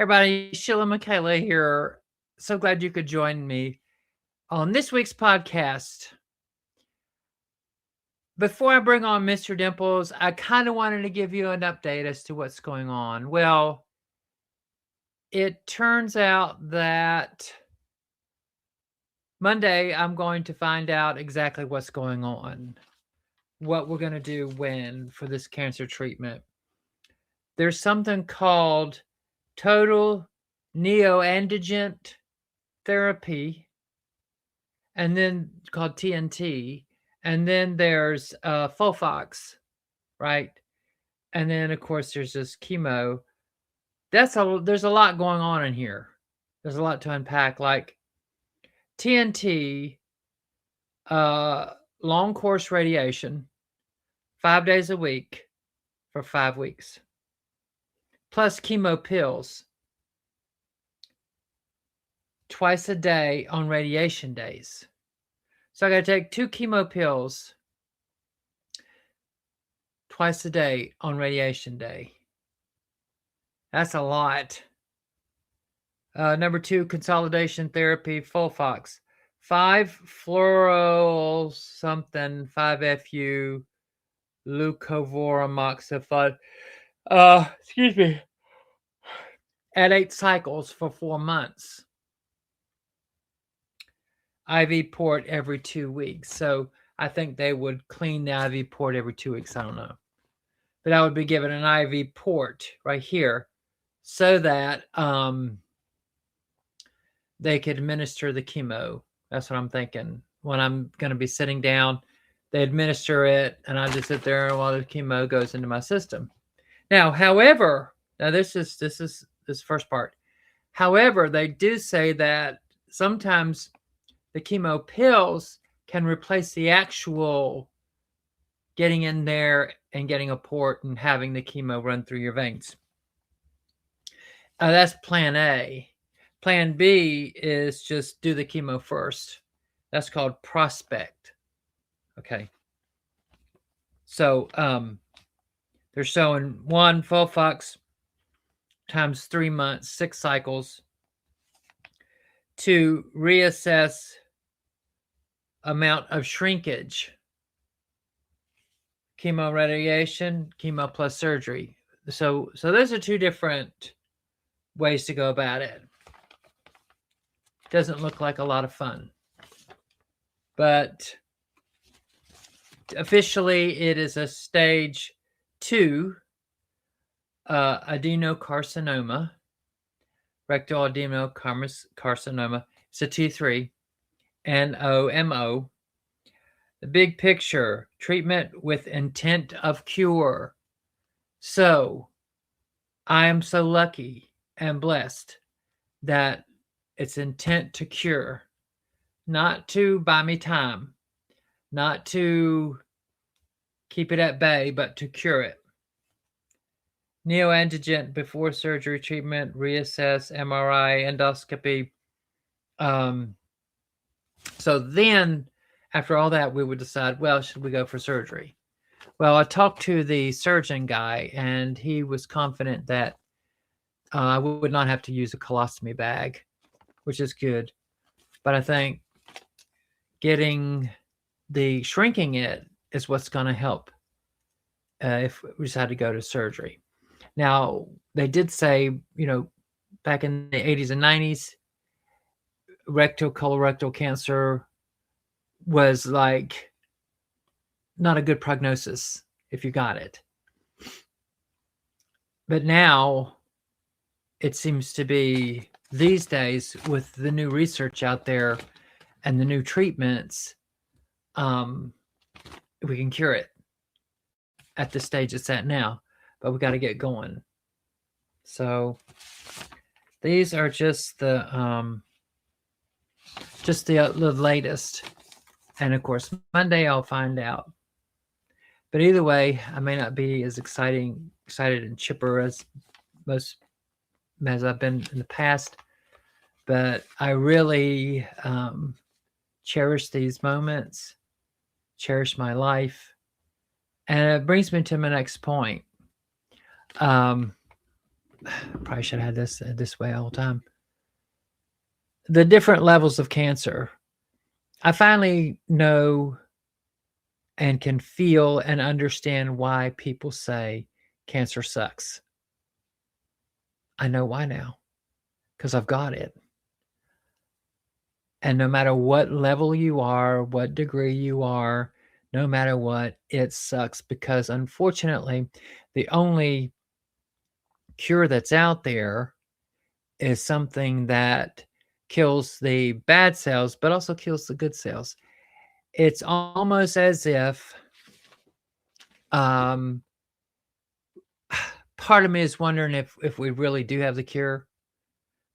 Everybody, Sheila Michaela here. So glad you could join me on this week's podcast. Before I bring on Mr. Dimples, I kind of wanted to give you an update as to what's going on. Well, it turns out that Monday I'm going to find out exactly what's going on, what we're going to do when for this cancer treatment. There's something called total neoantigen therapy, and then called TNT, and then there's Fofox, right? And then of course there's this chemo. There's a lot going on in here. There's a lot to unpack. Like TNT, long course radiation, 5 days a week for 5 weeks, plus chemo pills twice a day on radiation days. So I got to take 2 chemo pills twice a day on radiation day. That's a lot. Number 2, consolidation therapy, Folfox. 5-fluoro something, 5-FU, leucovoramoxifod. Excuse me. At 8 cycles for 4 months. IV port every 2 weeks. So I think they would clean the IV port every 2 weeks. I don't know. But I would be given an IV port right here so that they could administer the chemo. That's what I'm thinking. When I'm going to be sitting down, they administer it, and I just sit there while the chemo goes into my system. Now, however, this first part. However, they do say that sometimes the chemo pills can replace the actual getting in there and getting a port and having the chemo run through your veins. That's plan A. Plan B is just do the chemo first. That's called prospect. Okay. So they're showing 1 Folfox times 3 months, 6 cycles, to reassess amount of shrinkage. Chemo radiation, chemo plus surgery. So those are 2 different ways to go about it. Doesn't look like a lot of fun. But officially it is a stage 2 adenocarcinoma, rectal adenocarcinoma. It's a T3, NOMO. The big picture, treatment with intent of cure. So I am so lucky and blessed that it's intent to cure, not to buy me time, not to keep it at bay, but to cure it. Neoantigen before surgery treatment, reassess, MRI, endoscopy. So then, after all that, we would decide, well, should we go for surgery? Well, I talked to the surgeon guy, and he was confident that I would not have to use a colostomy bag, which is good. But I think shrinking it is what's going to help if we decide to go to surgery. Now, they did say, back in the 80s and 90s, colorectal cancer was like not a good prognosis if you got it. But now it seems to be, these days, with the new research out there and the new treatments, we can cure it at the stage it's at now, but we got to get going. So these are just the latest. And of course, Monday I'll find out. But either way, I may not be as excited and chipper as I've been in the past. But I really cherish these moments, cherish my life. And it brings me to my next point. probably should have had this way all the time. The different levels of cancer. I finally know and can feel and understand why people say cancer sucks. I know why now, because I've got it. And no matter what level you are, what degree you are, no matter what, it sucks because unfortunately, the only cure that's out there is something that kills the bad cells, but also kills the good cells. It's almost as if um, part of me is wondering if we really do have the cure,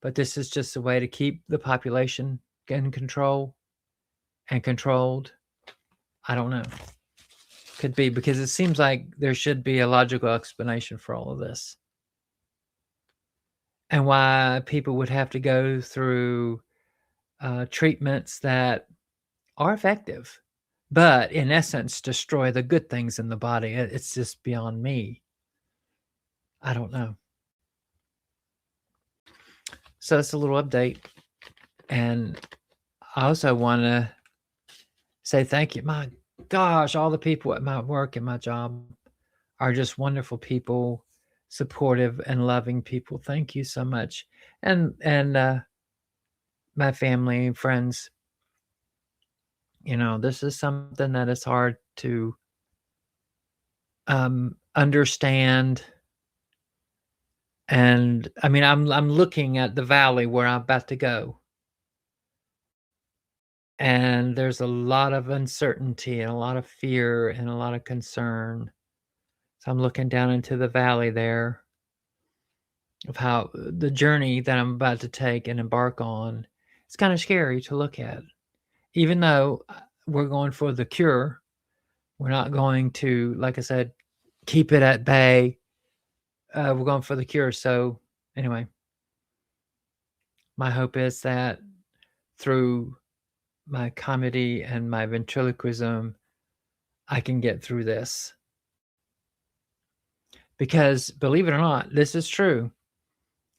but this is just a way to keep the population in control and controlled. I don't know. Could be, because it seems like there should be a logical explanation for all of this. And why people would have to go through treatments that are effective, but in essence destroy the good things in the body. It's just beyond me. I don't know. So it's a little update. And I also want to say thank you. My gosh, all the people at my work and my job are just wonderful people, supportive and loving people. Thank you so much. And my family and friends, this is something that is hard to understand. And I mean, I'm looking at the valley where I'm about to go. And there's a lot of uncertainty and a lot of fear and a lot of concern. So I'm looking down into the valley there of how the journey that I'm about to take and embark on. It's kind of scary to look at. Even though we're going for the cure, we're not going to, like I said, keep it at bay. We're going for the cure. So anyway, my hope is that through my comedy and my ventriloquism, I can get through this. Because believe it or not, this is true.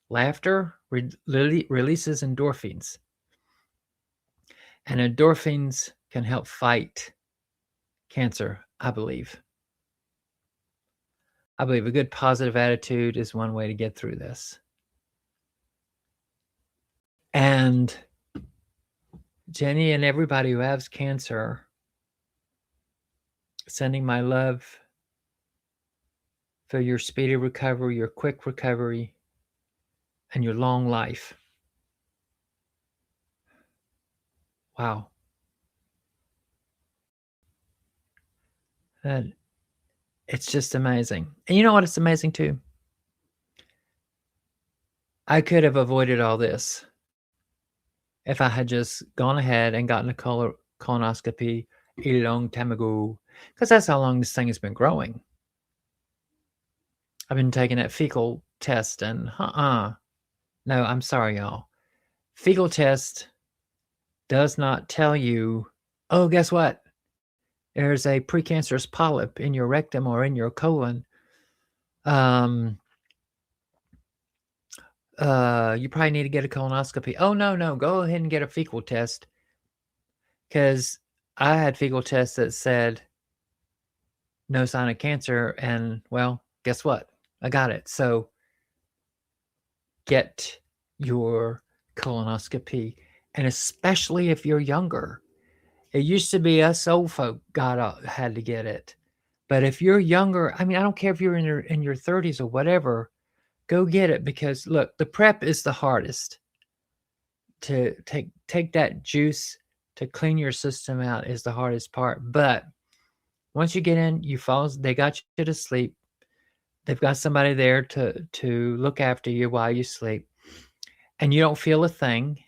Laughter releases endorphins. And endorphins can help fight cancer, I believe. I believe a good positive attitude is one way to get through this. And Jenny and everybody who has cancer, sending my love for your speedy recovery, your quick recovery, and your long life. Wow. It's just amazing. And you know what? It's amazing too. I could have avoided all this if I had just gone ahead and gotten a colonoscopy a long time ago, because that's how long this thing has been growing. I've been taking that fecal test and no, I'm sorry, y'all. Fecal test does not tell you, oh, guess what? There's a precancerous polyp in your rectum or in your colon. You probably need to get a colonoscopy. Oh, no, go ahead and get a fecal test. Because I had fecal tests that said no sign of cancer, and well, guess what? I got it. So get your colonoscopy, and especially if you're younger. It used to be us old folk had to get it. But if you're younger, I mean, I don't care if you're in your 30s or whatever, go get it, because look, the prep is the hardest. To take that juice to clean your system out is the hardest part. But once you get in, they got you to sleep. They've got somebody there to look after you while you sleep. And you don't feel a thing.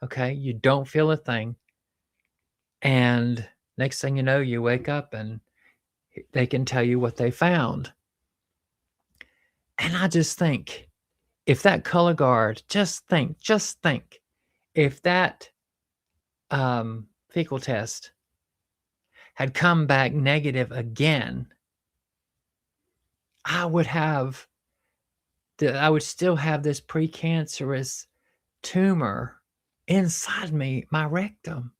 Okay? You don't feel a thing. And next thing you know, you wake up and they can tell you what they found. And I just think, if that color guard, just think, if that fecal test had come back negative again, I would have that I would still have this precancerous tumor inside me, my rectum.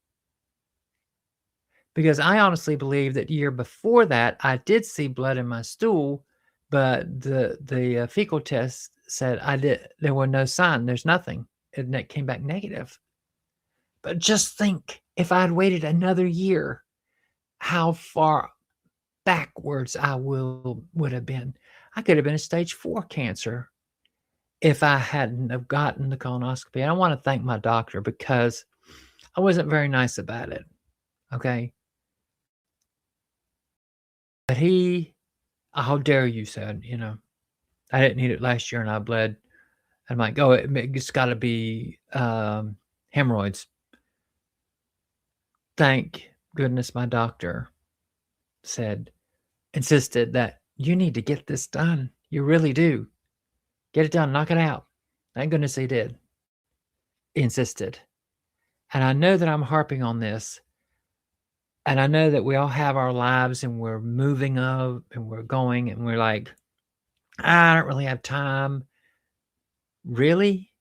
Because I honestly believe that year before that, I did see blood in my stool, but the fecal test said there were no sign, there's nothing, and it came back negative. But just think, if I'd waited another year, how far backwards I would have been. I could have been a stage 4 cancer if I hadn't have gotten the colonoscopy. And I want to thank my doctor because I wasn't very nice about it. Okay. But how dare you, said, I didn't need it last year and I bled. I'm like, oh, it's got to be hemorrhoids. Thank goodness my doctor insisted that you need to get this done. You really do. Get it done. Knock it out. Thank goodness he did. He insisted. And I know that I'm harping on this. And I know that we all have our lives and we're moving up and we're going and we're like, I don't really have time. Really?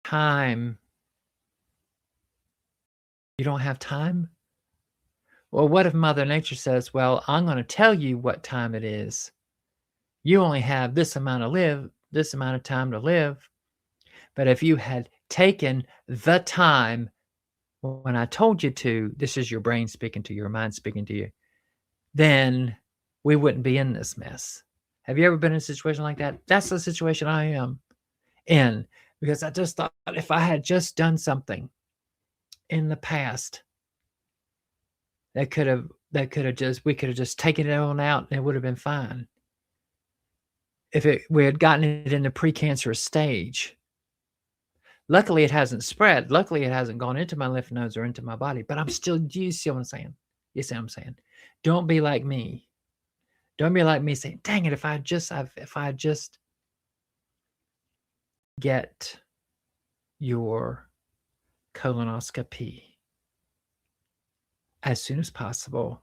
Time. You don't have time? Well, what if Mother Nature says, well, I'm going to tell you what time it is. You only have this amount of time to live. But if you had taken the time when I told you to, this is your brain speaking to your mind speaking to you, then we wouldn't be in this mess. Have you ever been in a situation like that? That's the situation I am in, because I just thought if I had just done something in the past we could have just taken it on out and it would have been fine. If we had gotten it in the precancerous stage. Luckily, it hasn't spread. Luckily, it hasn't gone into my lymph nodes or into my body. But I'm still, do you see what I'm saying? You see what I'm saying? Don't be like me. Don't be like me saying, dang it, if I just get your colonoscopy as soon as possible,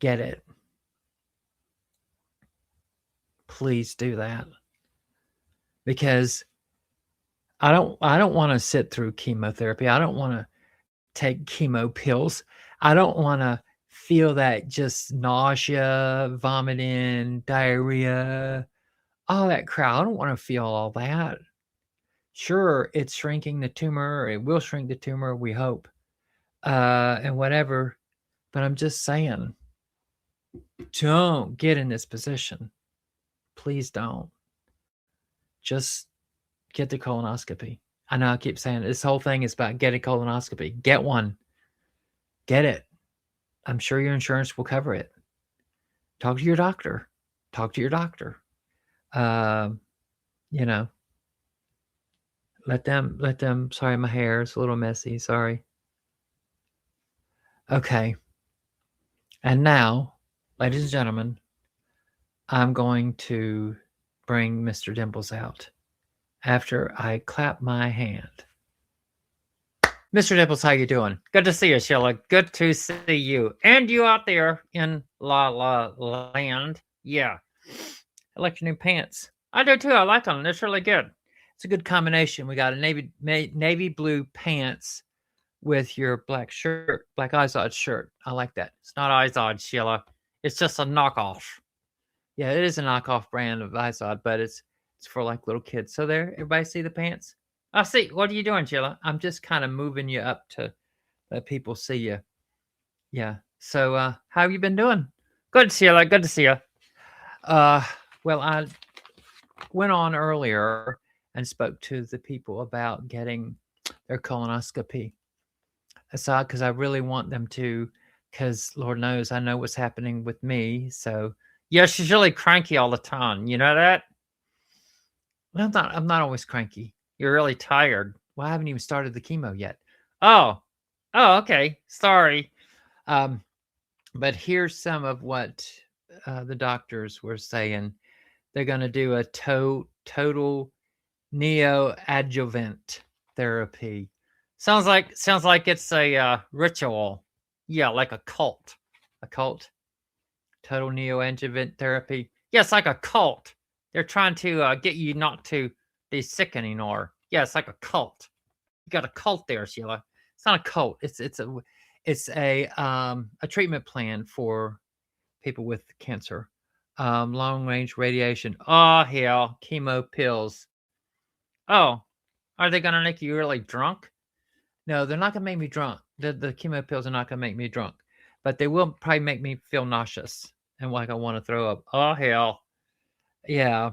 get it. Please do that. Because I don't want to sit through chemotherapy. I don't want to take chemo pills. I don't want to feel that just nausea, vomiting, diarrhea, all that crap. I don't want to feel all that. Sure, it's shrinking the tumor. It will shrink the tumor, we hope, and whatever. But I'm just saying, don't get in this position. Please don't. Just get the colonoscopy. I know I keep saying this whole thing is about getting colonoscopy. Get one. Get it. I'm sure your insurance will cover it. Talk to your doctor. Talk to your doctor. Let them, sorry, my hair is a little messy. Sorry. Okay. And now, ladies and gentlemen, I'm going to bring Mr. Dimples out after I clap my hand. Mr. Dimples, how you doing? Good to see you, Sheila. Good to see you. And you out there in La La Land. Yeah. I like your new pants. I do too. I like them. They're really good. It's a good combination. We got a navy blue pants with your black shirt, black Izod shirt. I like that. It's not Izod, Sheila. It's just a knockoff. Yeah, it is a knockoff brand of Izod, but it's for like little kids. So there, everybody see the pants? I see. What are you doing, Sheila? I'm just kind of moving you up to let people see you. Yeah. So how have you been doing? Good, Sheila. Good to see you. Well, I went on earlier and spoke to the people about getting their colonoscopy. So, because I really want them to, because Lord knows I know what's happening with me. So, yeah, she's really cranky all the time. You know that? Well, I'm not always cranky. You're really tired. Well, I haven't even started the chemo yet. Oh, okay. Sorry. But here's some of what the doctors were saying. They're going to do a total neoadjuvant therapy. Sounds like it's a ritual. Yeah, like a cult. A cult. Total neoadjuvant therapy. Yeah, it's like a cult. They're trying to get you not to be sick anymore. Yeah, it's like a cult. You got a cult there, Sheila. It's not a cult. It's a treatment plan for people with cancer. Long range radiation. Oh hell, chemo pills. Oh, are they gonna make you really drunk? No, they're not gonna make me drunk. The chemo pills are not gonna make me drunk, but they will probably make me feel nauseous and like I want to throw up. Oh hell, yeah.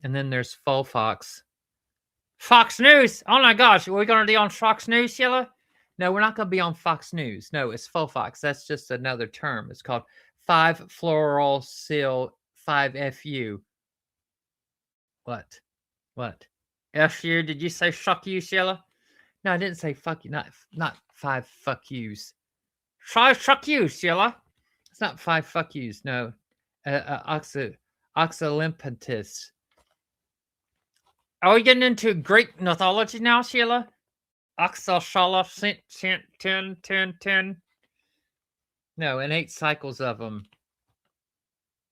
And then there's Fox. Fox News. Oh my gosh, are we gonna be on Fox News, Sheila? No, we're not gonna be on Fox News. No, it's Fox. That's just another term. It's called 5-fluorosil 5-FU. What? What? FU? Did you say fuck you, Sheila? No, I didn't say fuck you. Not 5 fuck yous. 5 fuck yous, Sheila. It's not 5 fuck yous. No. Oxylimpetus. Are we getting into Greek mythology now, Sheila? Oxoshala 10. No, and 8 cycles of them.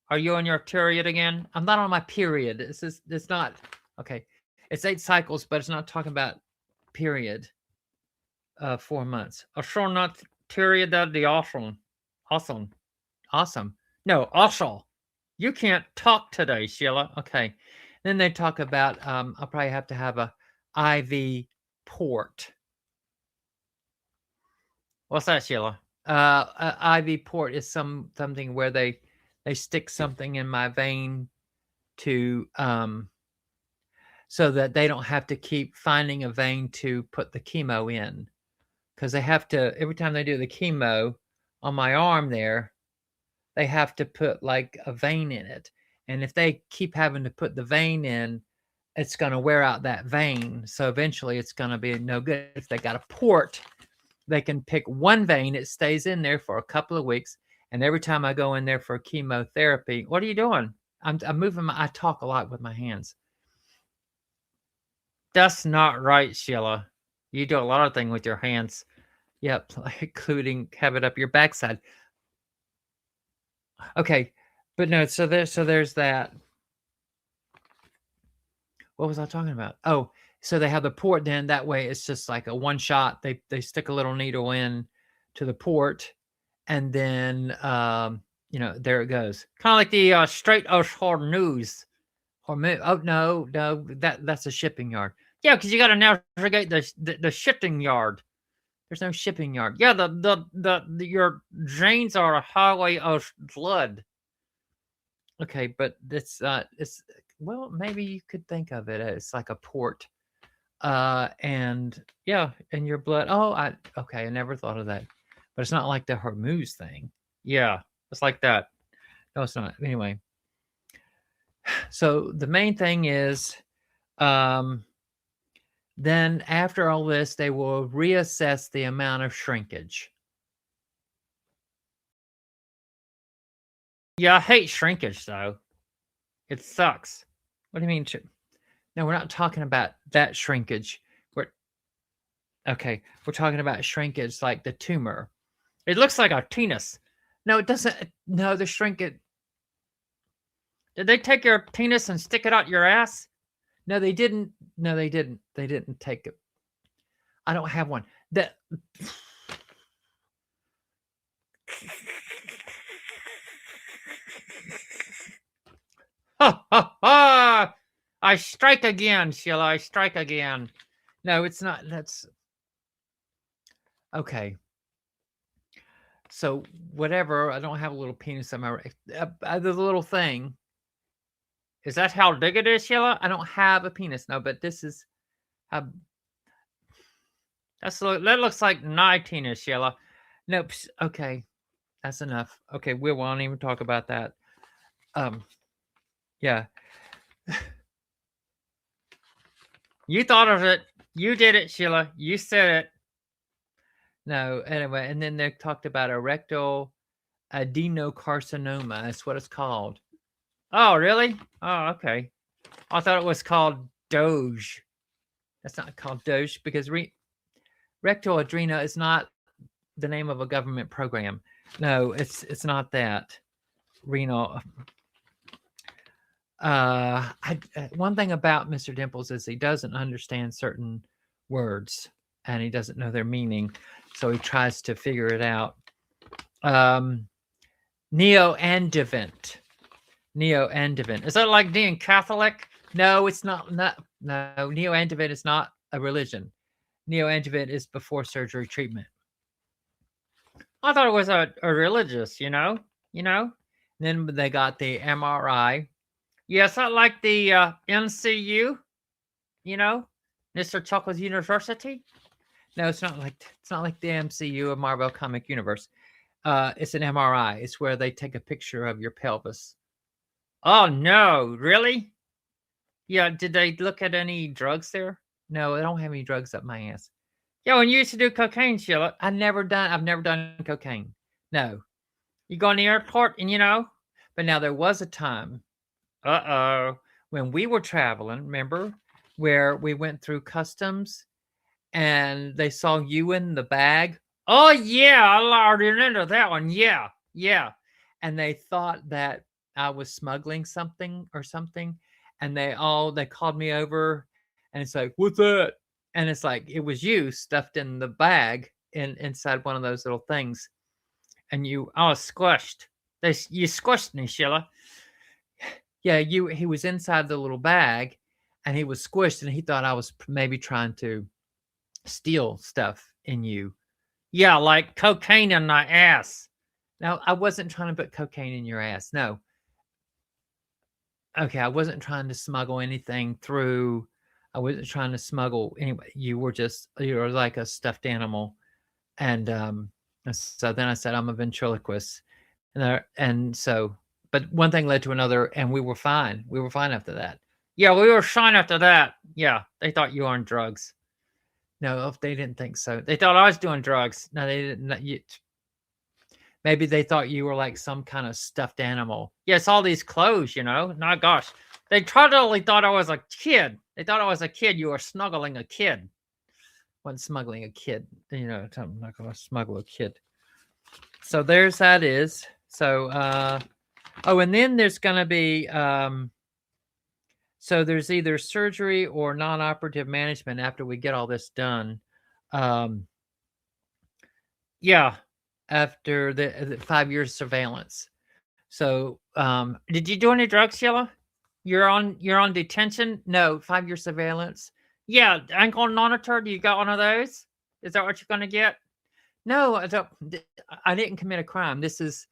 Are you on your period again? I'm not on my period. It's not. Okay. It's 8 cycles, but it's not talking about period. 4 months. A short not period, that'd be awesome. Awesome. No, awesome. You can't talk today, Sheila. Okay. Then they talk about I'll probably have to have a IV port. What's that, Sheila? A IV port is something where they stick something in my vein to so that they don't have to keep finding a vein to put the chemo in. Because they have to, every time they do the chemo on my arm there, they have to put like a vein in it. And if they keep having to put the vein in, it's going to wear out that vein. So eventually it's going to be no good. If they got a port, they can pick one vein. It stays in there for a couple of weeks. And every time I go in there for chemotherapy, what are you doing? I'm moving I talk a lot with my hands. That's not right, Sheila. You do a lot of things with your hands. Yep, including have it up your backside. Okay, but no, so there's that. What was I talking about? Oh, so they have the port then. That way it's just like a one shot. They stick a little needle in to the port, and then there it goes. Kind of like the straight hard news. Or oh no, that's a shipping yard. Yeah, because you got to navigate the shipping yard. There's no shipping yard. Yeah, your drains are a highway of blood. Okay, but it's well, maybe you could think of it as like a port. And yeah, and your blood. Oh, I never thought of that. But it's not like the Hormuz thing. Yeah, it's like that. No, it's not. Anyway. So the main thing is then after all this, they will reassess the amount of shrinkage. Yeah, I hate shrinkage, though. It sucks. What do you mean? No, we're not talking about that shrinkage. We're talking about shrinkage like the tumor. It looks like a penis. No, it doesn't. No, the shrinkage. Did they take your penis and stick it out your ass? No, they didn't. No, they didn't. They didn't take it. I don't have one. Ha ha ha! I strike again, Sheila. I strike again. No, it's not. That's okay. So whatever. I don't have a little penis on my the little thing. Is that how big it is, Sheila? I don't have a penis. No, but this is how. That looks like 19, Sheila. Nope. Okay, that's enough. Okay, we won't even talk about that. Yeah. You thought of it. You did it, Sheila. You said it. No, anyway, and then they talked about a rectal adenocarcinoma. That's what it's called. Oh, really? Oh, okay. I thought it was called Doge. That's not called Doge because rectal adreno is not the name of a government program. No, it's not that. renal. One thing about Mr. Dimples is he doesn't understand certain words and he doesn't know their meaning, so he tries to figure it out. Neoantivant. Neoantivant. Is that like being Catholic? No, it's not. No, neoantivant is not a religion. Neoantivant is before surgery treatment. I thought it was a religious, you know. Then they got the MRI. Yeah, it's not like the MCU, you know, Mr. Chuckles University. No, it's not like the MCU of Marvel Comic Universe. It's an MRI. It's where they take a picture of your pelvis. Oh no, really? Yeah, did they look at any drugs there? No, they don't have any drugs up my ass. Yeah, when you used to do cocaine, Sheila, I've never done cocaine. No. You go in the airport and but now there was a time, when we were traveling, remember, where we went through customs and they saw you in the bag. Oh yeah, I already remember that one. Yeah. And they thought that I was smuggling something or something. And they called me over and it's like, what's that? And it's like, it was you stuffed in the bag inside one of those little things. And I was squished. You squished me, Sheila. Yeah, he was inside the little bag and he was squished and he thought I was maybe trying to steal stuff in you. Yeah, like cocaine in my ass. No, I wasn't trying to put cocaine in your ass. No. Okay, I wasn't trying to smuggle anything through. I wasn't trying to smuggle anyway. You were like a stuffed animal. And so then I said, I'm a ventriloquist. But one thing led to another and we were fine. We were fine after that. Yeah, we were fine after that. Yeah, they thought you were on drugs. No, they didn't think so. They thought I was doing drugs. No, they didn't. Maybe they thought you were like some kind of stuffed animal. Yes, all these clothes, My gosh. They totally thought I was a kid. They thought I was a kid. You were snuggling a kid. Wasn't smuggling a kid. I'm not going to smuggle a kid. So there's that is. So, and then there's going to be, so there's either surgery or non-operative management after we get all this done. Yeah. After the 5 years surveillance. So, did you do any drugs, Sheila? You're on detention? No, 5 year surveillance. Yeah, ankle monitor. Do you got one of those? Is that what you're going to get? No, I didn't commit a crime. This is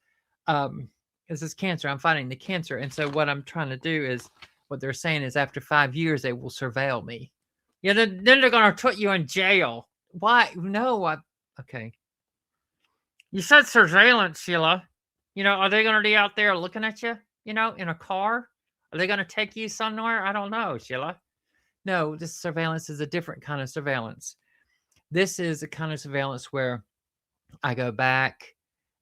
cancer. I'm fighting the cancer, and so what I'm trying to do is what they're saying is after 5 years they will surveil me. Yeah, then they're going to put you in jail. Why? No, okay. You said surveillance, Sheila. Are they going to be out there looking at you, in a car? Are they going to take you somewhere? I don't know, Sheila. No, this surveillance is a different kind of surveillance. This is a kind of surveillance where I go back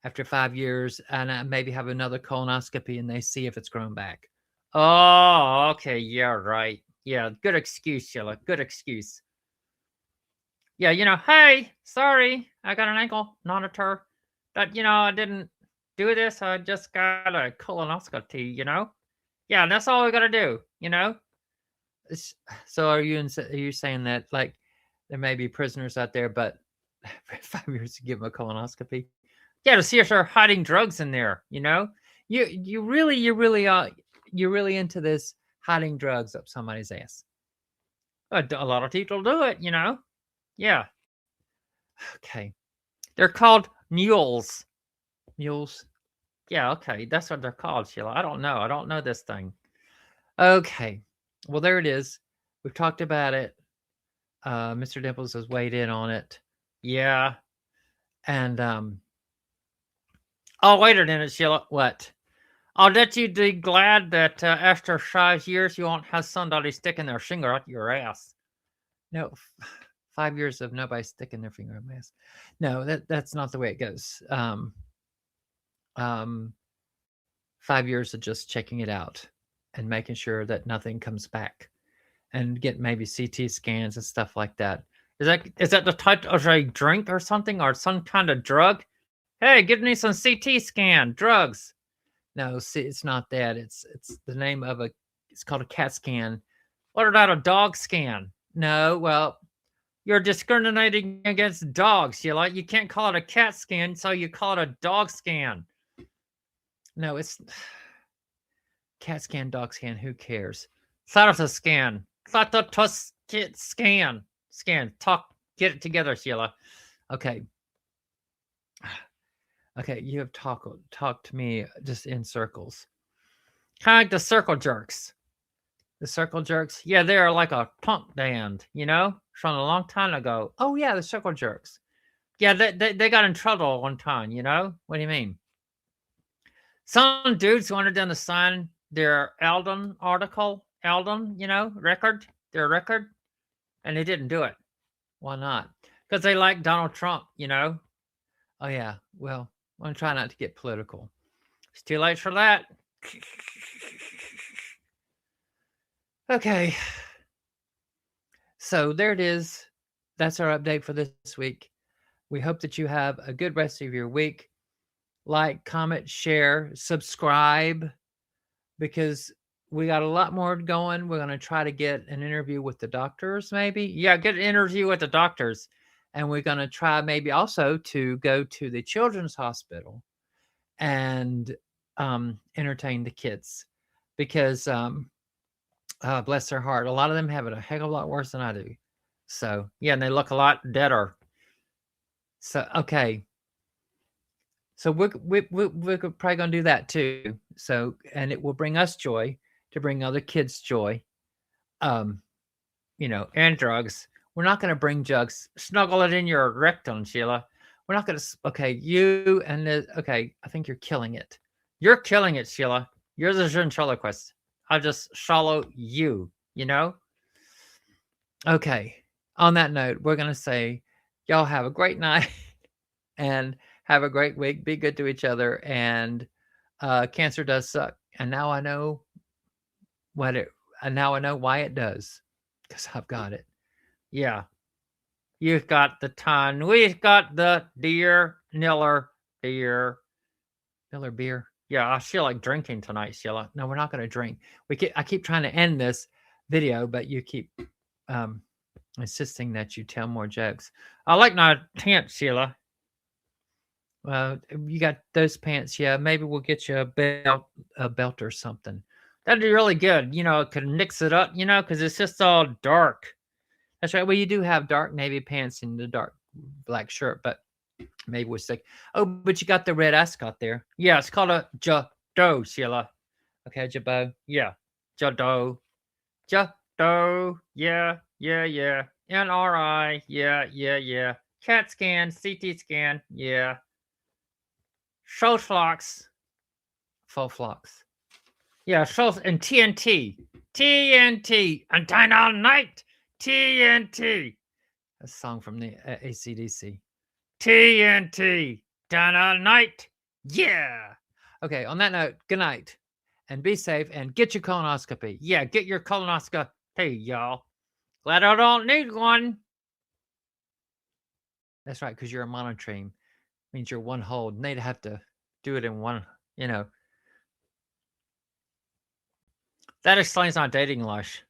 after 5 years and I maybe have another colonoscopy and they see if it's grown back. Oh, okay. Yeah, right. Yeah, good excuse, Sheila. Good excuse. Yeah, hey, sorry, I got an ankle monitor. But, I didn't do this. I just got a colonoscopy, Yeah, that's all we got to do, So are you saying that, like, there may be prisoners out there, but 5 years to give them a colonoscopy? Yeah, to see if they're hiding drugs in there, You're really into this hiding drugs up somebody's ass. A lot of people do it, Yeah. Okay. They're called mules. Mules. Yeah, okay. That's what they're called, Sheila. I don't know. I don't know this thing. Okay. Well, there it is. We've talked about it. Mr. Dimples has weighed in on it. Yeah. And oh, wait a minute, Sheila. What? I'll let you be glad that after 5 years you won't have somebody sticking their finger up your ass. No. 5 years of nobody sticking their finger in my ass. No, that's not the way it goes. 5 years of just checking it out and making sure that nothing comes back, and get maybe CT scans and stuff like that. Is that the type of a drink or something or some kind of drug? Hey, give me some CT scan drugs. No, see, it's not that. It's the name of it's called a CAT scan. What about a dog scan? No, well, you're discriminating against dogs, Sheila. You can't call it a CAT scan, so you call it a dog scan. No, it's CAT scan, dog scan, who cares? Sarata scan. Scan. Scan. Talk, get it together, Sheila. Okay. Okay, you have talked to me just in circles. Kind of like the circle jerks. The circle jerks, yeah, they're like a punk band, from a long time ago. Oh yeah, the circle jerks. Yeah, they got in trouble one time, What do you mean? Some dudes wanted them to sign their Eldon article, record, their record, and they didn't do it. Why not? Because they like Donald Trump, Oh yeah, well, I'm gonna try not to get political. It's too late for that. Okay. So there it is. That's our update for this week. We hope that you have a good rest of your week. Like, comment, share, subscribe, because we got a lot more going. We're going to try to get an interview with the doctors, maybe. Yeah, get an interview with the doctors. And we're going to try maybe also to go to the children's hospital and entertain the kids, because bless their heart, a lot of them have it a heck of a lot worse than I do. So yeah, and they look a lot deader. So okay, so we're probably gonna do that too. So, and it will bring us joy to bring other kids joy, and drugs. We're not gonna bring drugs. Snuggle it in your rectum, Sheila. We're not gonna. Okay, you and okay. I think you're killing it. You're killing it, Sheila. You're the ventriloquist. I'll just swallow you. Okay. On that note, we're gonna say, y'all have a great night and have a great week. Be good to each other. And cancer does suck. And now I know why it does, because I've got it. Yeah. You've got the ton. We've got the Miller beer. Yeah, I feel like drinking tonight, Sheila. No, we're not going to drink. I keep trying to end this video, but you keep insisting that you tell more jokes. I like my pants, Sheila. Well, you got those pants, yeah. Maybe we'll get you a belt or something. That'd be really good. It could mix it up, because it's just all dark. That's right. Well, you do have dark navy pants and the dark black shirt, but maybe we'll stick. Oh, but you got the red ascot there. Yeah, it's called a jado, Sheila. Okay, jabo. Yeah, jado. Jado. Yeah. MRI. Yeah. CAT scan, CT scan. Yeah. Faux flocks. Yeah, shows and TNT. And Dynamite Night. TNT. A song from the AC/DC. TNT. Dynamite Night. Yeah. Okay, on that note, good night. And be safe and get your colonoscopy. Yeah, get your colonoscopy, y'all. Glad I don't need one. That's right, because you're a monotremes. Means you're one hold. And they'd have to do it in one, That explains my dating life.